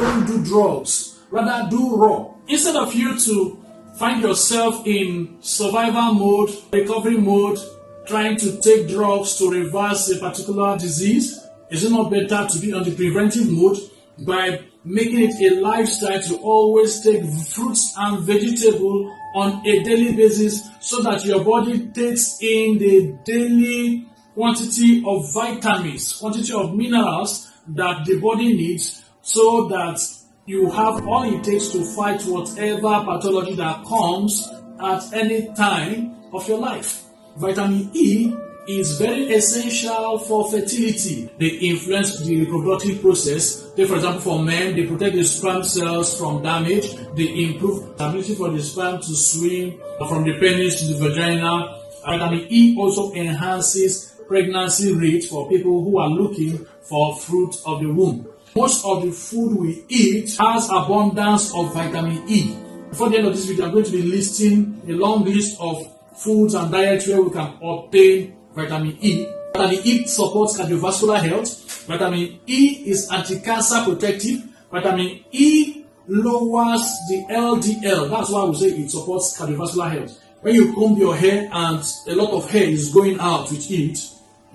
don't do drugs, rather do raw. Instead of you to find yourself in survival mode, recovery mode, trying to take drugs to reverse a particular disease, is it not better to be on the preventive mode by making it a lifestyle to always take fruits and vegetables on a daily basis so that your body takes in the daily quantity of vitamins, quantity of minerals that the body needs so that you have all it takes to fight whatever pathology that comes at any time of your life. Vitamin E is very essential for fertility. They influence the reproductive process. Take, for example, for men, they protect the sperm cells from damage. They improve the ability for the sperm to swim from the penis to the vagina. Vitamin E also enhances pregnancy rate for people who are looking for fruit of the womb. Most of the food we eat has abundance of vitamin E. Before the end of this video, I'm going to be listing a long list of foods and diets where we can obtain vitamin E. Vitamin E supports cardiovascular health. Vitamin E is anti-cancer protective. Vitamin E lowers the LDL. That's why we say it supports cardiovascular health. When you comb your hair and a lot of hair is going out with it,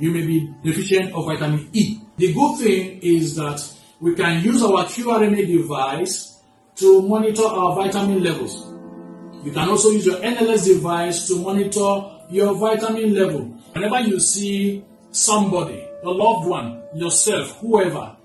you may be deficient of vitamin E. The good thing is that we can use our QRMA device to monitor our vitamin levels. You can also use your NLS device to monitor your vitamin level. Whenever you see somebody, a loved one, yourself, whoever,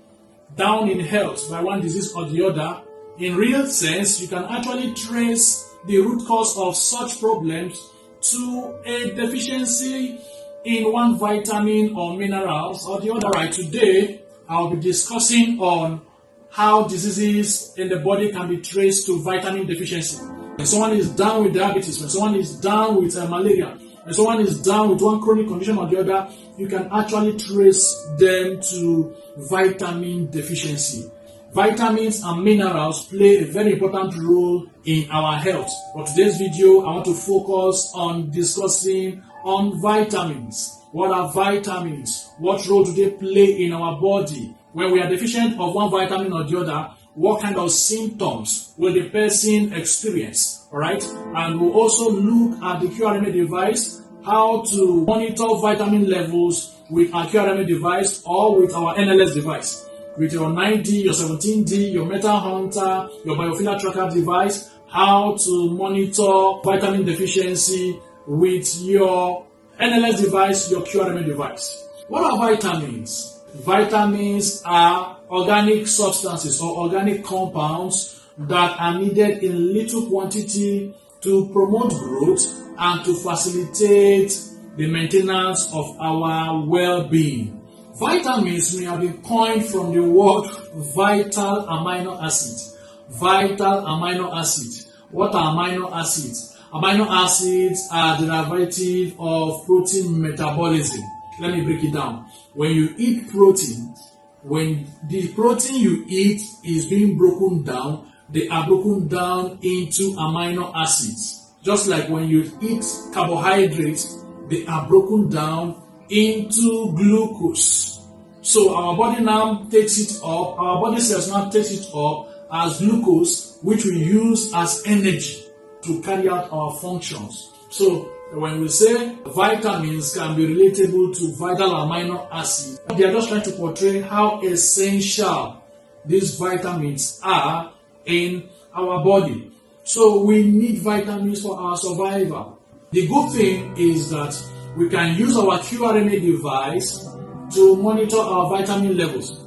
down in health by one disease or the other, in real sense, you can actually trace the root cause of such problems to a deficiency in one vitamin or minerals or the other. Right, today I'll be discussing on how diseases in the body can be traced to vitamin deficiency. When someone is down with diabetes, when someone is down with malaria, when someone is down with one chronic condition or the other, you can actually trace them to vitamin deficiency. Vitamins and minerals play a very important role in our health. For today's video, I want to focus on discussing on vitamins. What are vitamins? What role do they play in our body? When we are deficient of one vitamin or the other, what kind of symptoms will the person experience? Alright? And we'll also look at the QRMA device, how to monitor vitamin levels with our QRMA device or with our NLS device. With your 9D, your 17D, your Meta Hunter, your Biophilia Tracker device, how to monitor vitamin deficiency with your NLS device, your QRMA device. What are vitamins? Vitamins are organic substances or organic compounds that are needed in little quantity to promote growth and to facilitate the maintenance of our well-being. Vitamins may have been coined from the word vital amino acid. Vital amino acid. What are amino acids? Amino acids are derivative of protein metabolism. Let me break it down. When you eat protein, when the protein you eat is being broken down, they are broken down into amino acids. Just like when you eat carbohydrates, they are broken down into glucose. So our body now takes it up, our body cells now takes it up as glucose, which we use as energy to carry out our functions. So when we say vitamins can be relatable to vital amino acids, they are just trying to portray how essential these vitamins are in our body. So we need vitamins for our survival. The good thing is that we can use our QRMA device to monitor our vitamin levels.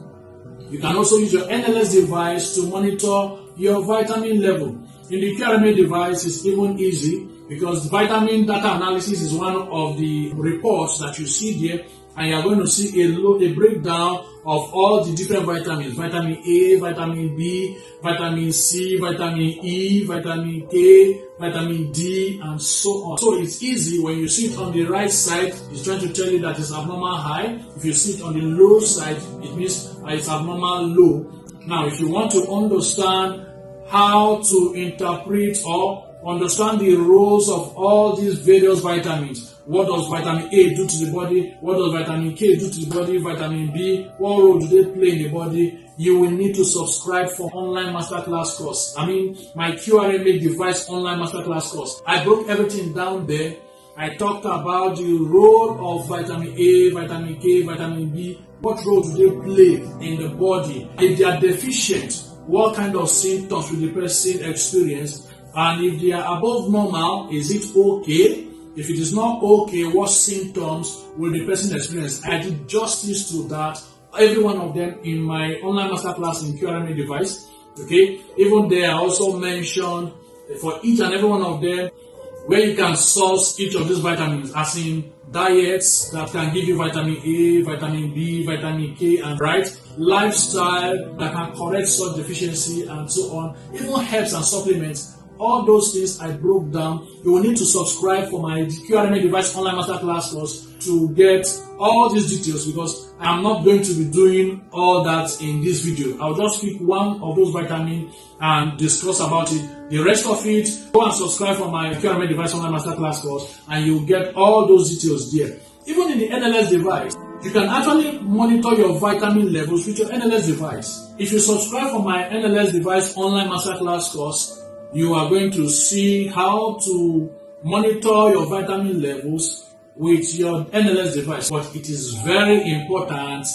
You can also use your NLS device to monitor your vitamin level. In the QRMA device, it's even easy because vitamin data analysis is one of the reports that you see there, and you're going to see a breakdown of all the different vitamins: vitamin A, vitamin B, vitamin C, vitamin E, vitamin K, vitamin D, and so on. So it's easy. When you see it on the right side, it's trying to tell you that it's abnormal high. If you see it on the low side, it means it's abnormal low. Now, if you want to understand how to interpret or understand the roles of all these various vitamins. What does vitamin A do to the body? What does vitamin K do to the body? Vitamin B, what role do they play in the body? you will need to subscribe for online masterclass course. My QRMA device online masterclass course. I broke everything down there. I talked about the role of vitamin A, vitamin K, vitamin B. What role do they play in the body? If they are deficient, what kind of symptoms will the person experience? And if they are above normal, is it okay? If it is not okay, what symptoms will the person experience? I did justice to that, every one of them, in my online masterclass in QRMA device. Okay, even there I also mentioned for each and every one of them where you can source each of these vitamins, as in diets that can give you vitamin A, vitamin B, vitamin K, and lifestyle that can correct such deficiency, and so on, even herbs and supplements. All those things I broke down. You will need to subscribe for my QRMA device online masterclass course to get all these details, because I'm not going to be doing all that in this video. I'll just pick one of those vitamins and discuss about it. The rest of it, go and subscribe for my QRMA device online masterclass course and you'll get all those details there. Even in the NLS device, you can actually monitor your vitamin levels with your NLS device. If you subscribe for my NLS device online masterclass course, you are going to see how to monitor your vitamin levels with your NLS device. But it is very important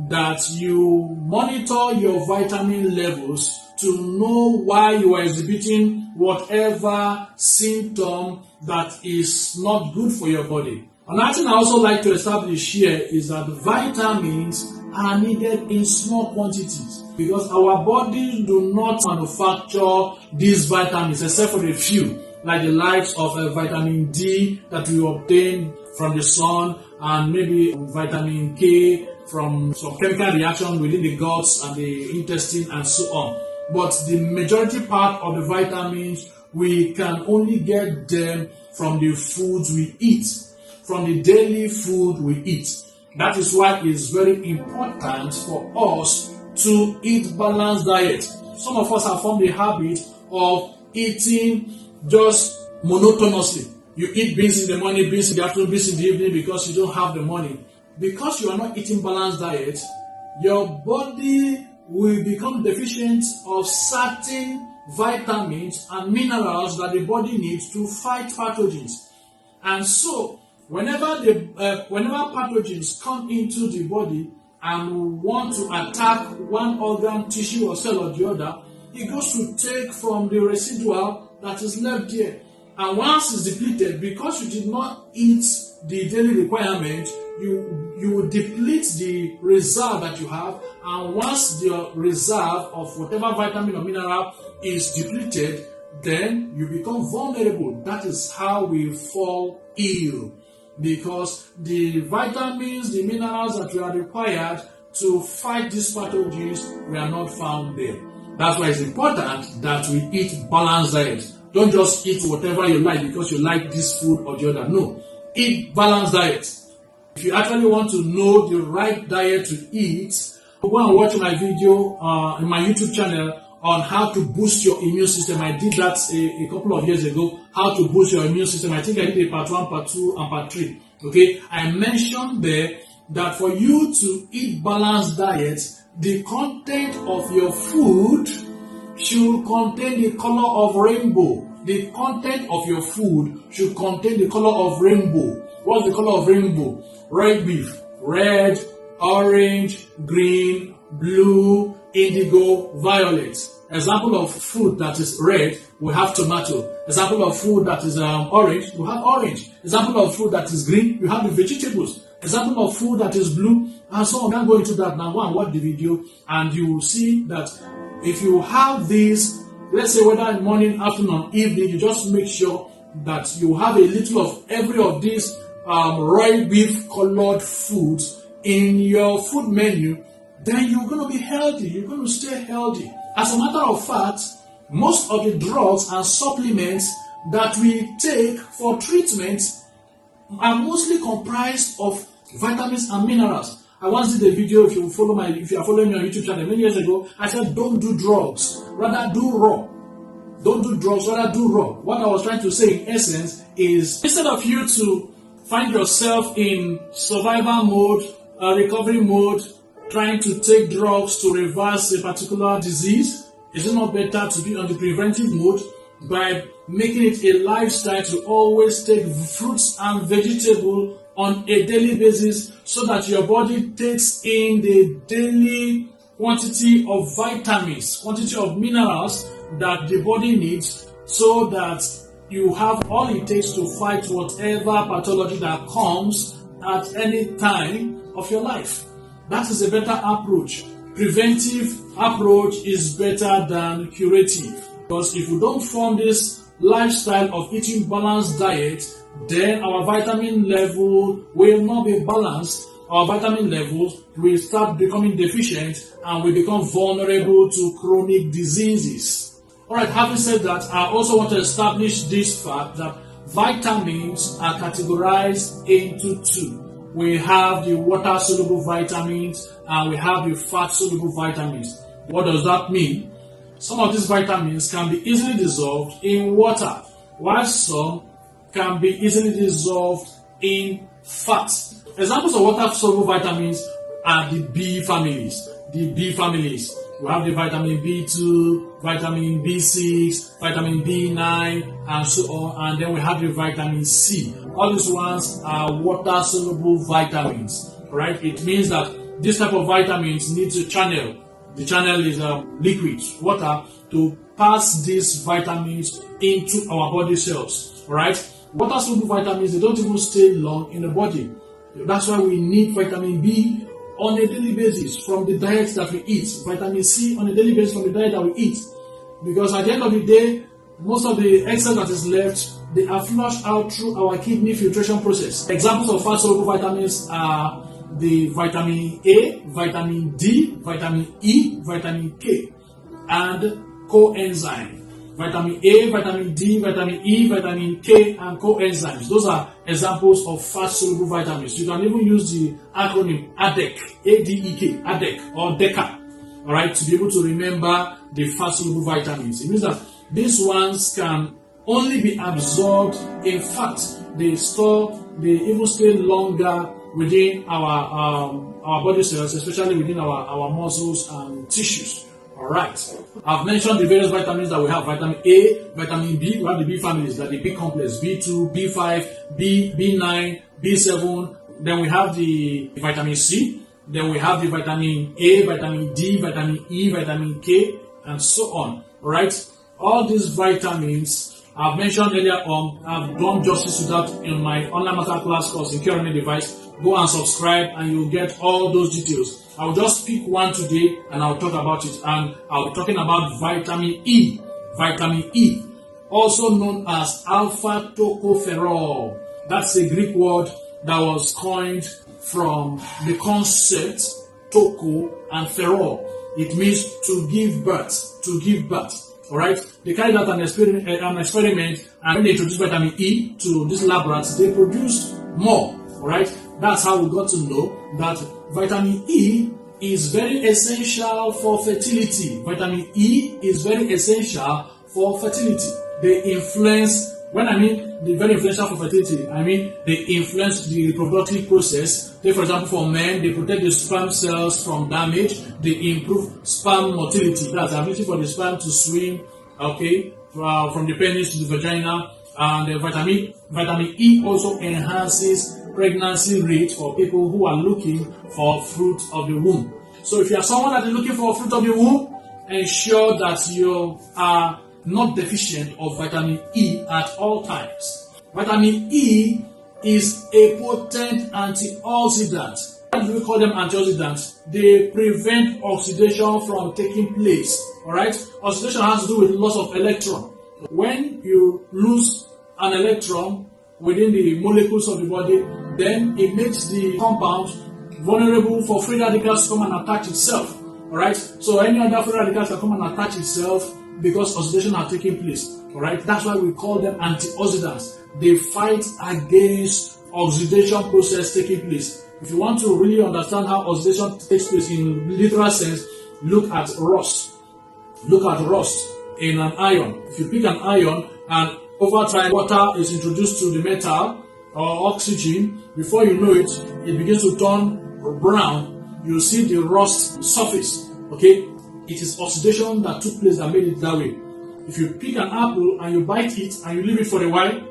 that you monitor your vitamin levels to know why you are exhibiting whatever symptom that is not good for your body. Another thing I also like to establish here is that vitamins are needed in small quantities, because our bodies do not manufacture these vitamins except for a few, like the likes of vitamin D that we obtain from the sun, and maybe vitamin K from some chemical reaction within the guts and the intestine and so on. But the majority part of the vitamins, we can only get them from the foods we eat, from the daily food we eat. That is why it's very important for us to eat balanced diet. Some of us have formed the habit of eating just monotonously. You eat beans in the morning, beans in the afternoon, beans in the evening because you don't have the money. Because you are not eating balanced diet, your body will become deficient of certain vitamins and minerals that the body needs to fight pathogens. And so, whenever pathogens come into the body and want to attack one organ, tissue, or cell or the other, it goes to take from the residual that is left there. And once it's depleted, because you did not eat the daily requirement, you will deplete the reserve that you have. And once the reserve of whatever vitamin or mineral is depleted, then you become vulnerable. That is how we fall ill, because the vitamins, the minerals that we are required to fight these pathogens were not found there. That's why it's important that we eat balanced diet. Don't just eat whatever you like because you like this food or the other. No, eat balanced diet. If you actually want to know the right diet to eat, go and watch my video in my YouTube channel on how to boost your immune system. I did that a couple of years ago, how to boost your immune system. I think I did a part 1, part 2, and part 3. Okay, I mentioned there that for you to eat balanced diet, the content of your food should contain the color of rainbow. The content of your food should contain the color of rainbow. What's the color of rainbow? Red beef, red, orange, green, blue, indigo, violet. Example of food that is red, we have tomato. Example of food that is orange, we have orange. Example of food that is green, you have the vegetables. Example of food that is blue, and so on. I can't go into that now. Go and watch the video, and you will see that if you have these, let's say whether in morning, afternoon, evening, you just make sure that you have a little of every of these royal beef colored foods in your food menu, then you're going to be healthy. You're going to stay healthy. As a matter of fact, most of the drugs and supplements that we take for treatment are mostly comprised of vitamins and minerals. I once did a video, if you are following me on YouTube channel many years ago, I said don't do drugs, rather do raw. Don't do drugs, rather do raw. What I was trying to say in essence is, instead of you to find yourself in survival mode, recovery mode, trying to take drugs to reverse a particular disease? Is it not better to be on the preventive mode by making it a lifestyle to always take fruits and vegetables on a daily basis, so that your body takes in the daily quantity of vitamins, quantity of minerals that the body needs, so that you have all it takes to fight whatever pathology that comes at any time of your life. That is a better approach. Preventive approach is better than curative, because if you don't form this lifestyle of eating balanced diet, then our vitamin level will not be balanced. Our vitamin levels will start becoming deficient and we become vulnerable to chronic diseases. Alright, having said that, I also want to establish this fact that vitamins are categorized into two. We have the water-soluble vitamins and we have the fat-soluble vitamins. What does that mean? Some of these vitamins can be easily dissolved in water, while some can be easily dissolved in fat. Examples of water-soluble vitamins are the B families. The B families. We have the vitamin B2, vitamin B6, vitamin B9, and so on. And then we have the vitamin C. All these ones are water-soluble vitamins, right? It means that this type of vitamins needs a channel. The channel is liquid, water, to pass these vitamins into our body cells, right? Water-soluble vitamins, they don't even stay long in the body. That's why we need vitamin B on a daily basis from the diet that we eat. Vitamin C on a daily basis from the diet that we eat. Because at the end of the day, most of the excess that is left, they are flushed out through our kidney filtration process. Examples of fat-soluble vitamins are the vitamin A, vitamin D, vitamin E, vitamin K, and coenzyme. Vitamin A, vitamin D, vitamin E, vitamin K, and coenzymes. Those are examples of fat-soluble vitamins. You can even use the acronym ADEK, A-D-E-K, ADEK, or DECA, all right, to be able to remember the fat-soluble vitamins. It means that these ones can only be absorbed in fat. They even stay longer within our body cells, especially within our muscles and tissues. Alright, I've mentioned the various vitamins that we have. Vitamin A, vitamin B, we have the B families, that the B complex, B2, B5, B9, B7. Then we have the vitamin C. Then we have the vitamin A, vitamin D, vitamin E, vitamin K, and so on. Alright, all these vitamins I've mentioned earlier on, I've done justice to that in my online masterclass course in QRMA and DEVICE. Go and subscribe and you'll get all those details. I'll just pick one today and I'll talk about it. And I'll be talking about vitamin E. Vitamin E, also known as alpha tocopherol. That's a Greek word that was coined from the concept toco and ferol. It means to give birth. To give birth. Alright, they carried out an experiment, and when they introduced vitamin E to these lab rats, they produced more. Alright, that's how we got to know that vitamin E is very essential for fertility. Vitamin E is very essential for fertility. They influence, when I mean the very influential for fertility, I mean they influence the reproductive process. Take for example, for men, they protect the sperm cells from damage. They improve sperm motility. That's the ability for the sperm to swim, okay, from the penis to the vagina. And vitamin E also enhances pregnancy rate for people who are looking for fruit of the womb. So if you are someone that is looking for fruit of the womb, ensure that you are not deficient of vitamin E at all times. Vitamin E is a potent antioxidant. Why do we call them antioxidants? They prevent oxidation from taking place. Alright? Oxidation has to do with loss of electron. When you lose an electron within the molecules of the body, then it makes the compound vulnerable for free radicals to come and attach itself. Alright? So any other free radicals can come and attach itself because oxidation has taken place. Alright? That's why we call them antioxidants. They fight against oxidation process taking place. If you want to really understand how oxidation takes place in literal sense, look at rust. Look at rust in an iron. If you pick an iron and over time water is introduced to the metal or oxygen, before you know it, it begins to turn brown. you see the rust surface. Okay, it is oxidation that took place that made it that way. If you pick an apple and you bite it and you leave it for a while,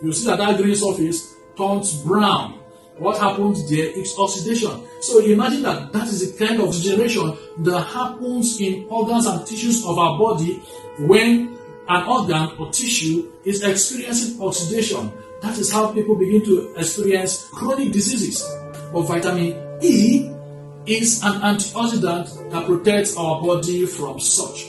you see that green surface turns brown. What happens there? It's oxidation. So imagine that is the kind of degeneration that happens in organs and tissues of our body when an organ or tissue is experiencing oxidation. That is how people begin to experience chronic diseases. But vitamin E is an antioxidant that protects our body from such.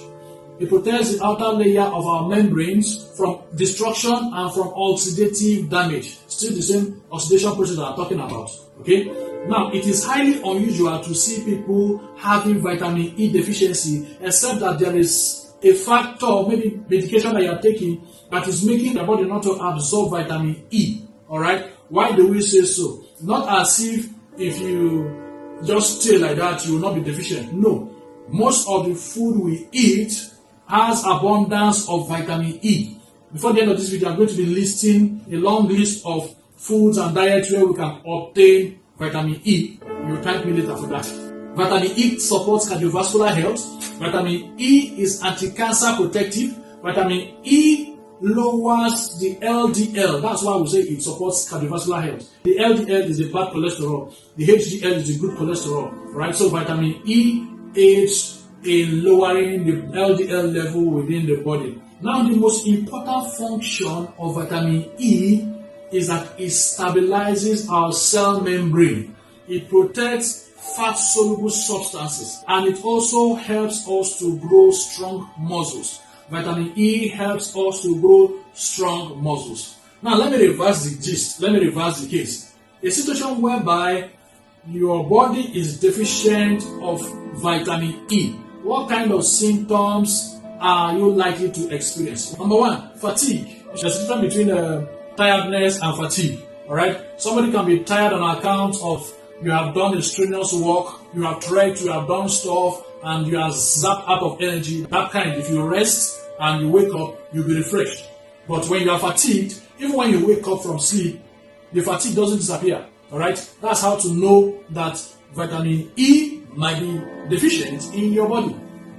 It protects the outer layer of our membranes from destruction and from oxidative damage. Still the same oxidation process that I'm talking about. Okay? Now, it is highly unusual to see people having vitamin E deficiency, except that there is a factor, maybe medication that you are taking, that is making the body not to absorb vitamin E. Alright? Why do we say so? Not as if you just stay like that, you will not be deficient. No. Most of the food we eat has abundance of vitamin E. Before the end of this video, I'm going to be listing a long list of foods and diets where we can obtain vitamin E. You will thank me later for that. Vitamin E supports cardiovascular health. Vitamin E is anti-cancer protective. Vitamin E lowers the LDL. That's why we say it supports cardiovascular health. The LDL is the bad cholesterol. The HDL is the good cholesterol. Right? So vitamin E aids in lowering the LDL level within the body. Now, the most important function of vitamin E is that it stabilizes our cell membrane. It protects fat-soluble substances, and it also helps us to grow strong muscles. Vitamin E helps us to grow strong muscles. Now, let me reverse the gist. Let me reverse the case. A situation whereby your body is deficient of vitamin E. What kind of symptoms are you likely to experience? Number one, fatigue. There's a difference between tiredness and fatigue. Alright? Somebody can be tired on account of you have done a strenuous work, you have tried, you have done stuff, and you are zapped out of energy. That kind, if you rest and you wake up, you'll be refreshed. But when you are fatigued, even when you wake up from sleep, the fatigue doesn't disappear. Alright? That's how to know that vitamin E might be deficient in your body.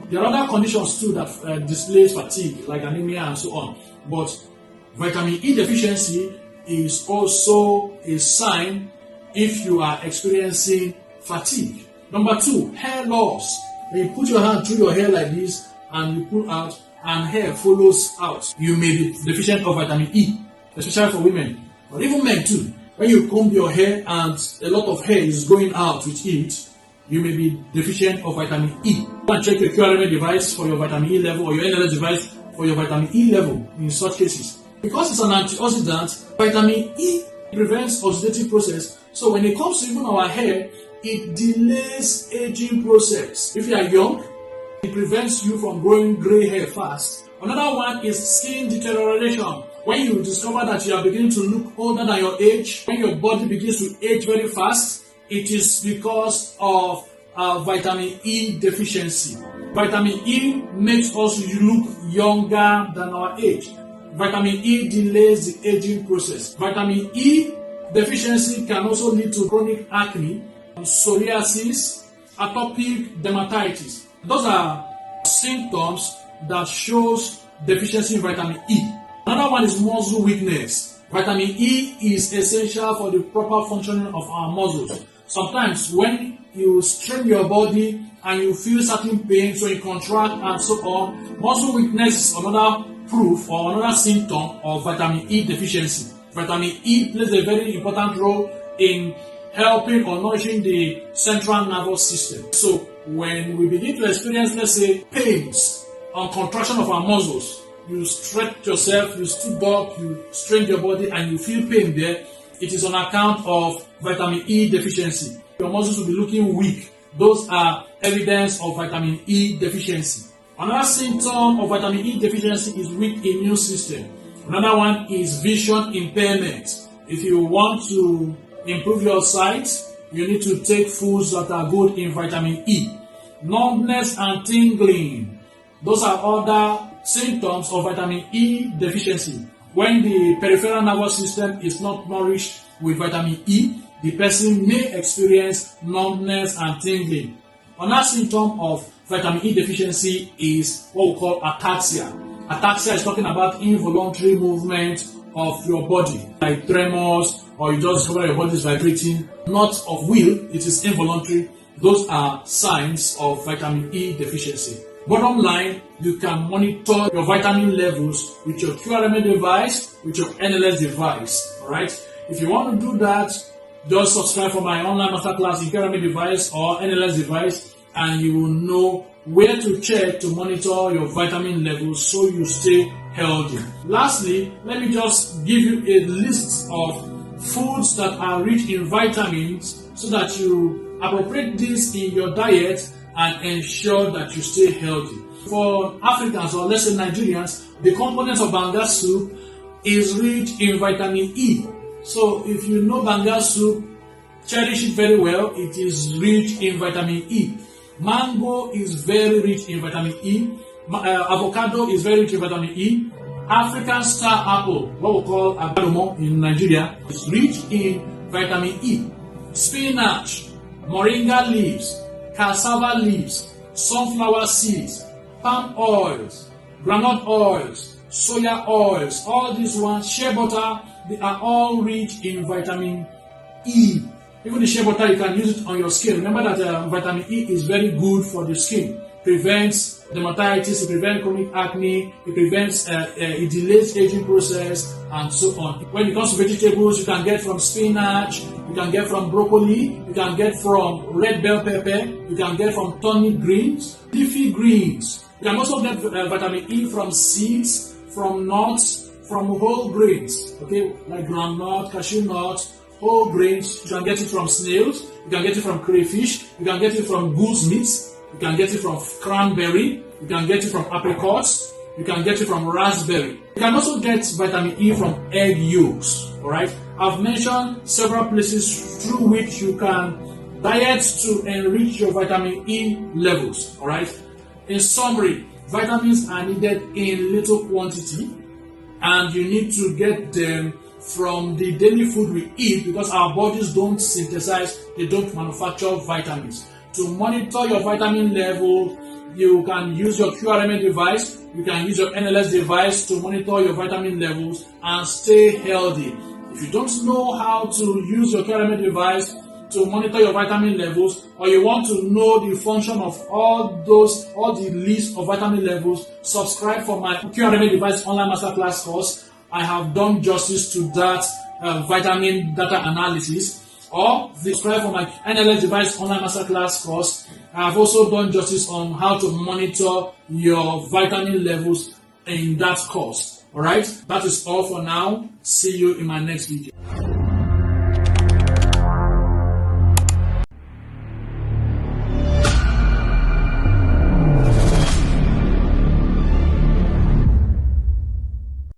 There are other conditions too that displays fatigue, like anemia and so on. But vitamin E deficiency is also a sign if you are experiencing fatigue. Number two, hair loss. When you put your hand through your hair like this and you pull out and hair follows out, you may be deficient of vitamin E, especially for women, but even men too. When you comb your hair and a lot of hair is going out with it, you may be deficient of vitamin E. Go and check your QRMA device for your vitamin E level or your NLS device for your vitamin E level in such cases. Because it's an antioxidant, vitamin E prevents oxidative process. So when it comes to even our hair, it delays aging process. If you are young, it prevents you from growing gray hair fast. Another one is skin deterioration. When you discover that you are beginning to look older than your age, when your body begins to age very fast, it is because of vitamin E deficiency. Vitamin E makes us look younger than our age. Vitamin E delays the aging process. Vitamin E deficiency can also lead to chronic acne, psoriasis, atopic dermatitis. Those are symptoms that shows deficiency in vitamin E. Another one is muscle weakness. Vitamin E is essential for the proper functioning of our muscles. Sometimes when you strain your body and you feel certain pain, so you contract and so on, muscle weakness is another proof or another symptom of vitamin E deficiency. Vitamin E plays a very important role in helping or nourishing the central nervous system. So when we begin to experience, let's say, pains on contraction of our muscles, you stretch yourself, you stood up, you strain your body and you feel pain there, it is on account of vitamin E deficiency. Your muscles will be looking weak. Those are evidence of vitamin E deficiency. Another symptom of vitamin E deficiency is weak immune system. Another one is vision impairment. If you want to improve your sight, you need to take foods that are good in vitamin E. Numbness and tingling. Those are other symptoms of vitamin E deficiency. When the peripheral nervous system is not nourished with vitamin E, the person may experience numbness and tingling. Another symptom of vitamin E deficiency is what we call ataxia. Ataxia is talking about involuntary movement of your body, like tremors, or you just discover your body is vibrating, not of will, it is involuntary. Those are signs of vitamin E deficiency. Bottom line, you can monitor your vitamin levels with your QRMA device, with your NLS device. Alright? If you want to do that, just subscribe for my online masterclass in QRMA device or NLS device, and you will know where to check to monitor your vitamin levels so you stay healthy. Lastly, let me just give you a list of foods that are rich in vitamins so that you appropriate this in your diet and ensure that you stay healthy. For Africans, or let's say Nigerians, the components of banga soup is rich in vitamin E. So if you know banga soup, cherish it very well. It is rich in vitamin E. Mango is very rich in vitamin E. Avocado is very rich in vitamin E. African star apple, what we call agbalumo in Nigeria, is rich in vitamin E. Spinach, moringa leaves, cassava leaves, sunflower seeds, palm oils, groundnut oils, soya oils, all these ones, shea butter, they are all rich in vitamin E. Even the shea butter, you can use it on your skin. Remember that vitamin E is very good for the skin. Prevents dermatitis, it prevents chronic acne, it prevents, it delays aging process, and so on. When it comes to vegetables, you can get from spinach, you can get from broccoli, you can get from red bell pepper, you can get from turnip greens, leafy greens. You can also get vitamin E from seeds, from nuts, from whole grains, okay, like groundnut, cashew nuts, whole grains. You can get it from snails, you can get it from crayfish, you can get it from goose meat, you can get it from cranberry, you can get it from apricots, you can get it from raspberry. You can also get vitamin E from egg yolks, alright? I've mentioned several places through which you can diet to enrich your vitamin E levels, alright? In summary, vitamins are needed in little quantity, and you need to get them from the daily food we eat, because our bodies don't synthesize, they don't manufacture vitamins. To monitor your vitamin level, you can use your QRMA device, you can use your NLS device to monitor your vitamin levels and stay healthy. If you don't know how to use your QRMA device to monitor your vitamin levels, or you want to know the function of all the list of vitamin levels, subscribe for my QRMA device online masterclass course. I have done justice to that vitamin data analysis. Or subscribe for my NLS device online masterclass course. I have also done justice on how to monitor your vitamin levels in that course. Alright, that is all for now. See you in my next video.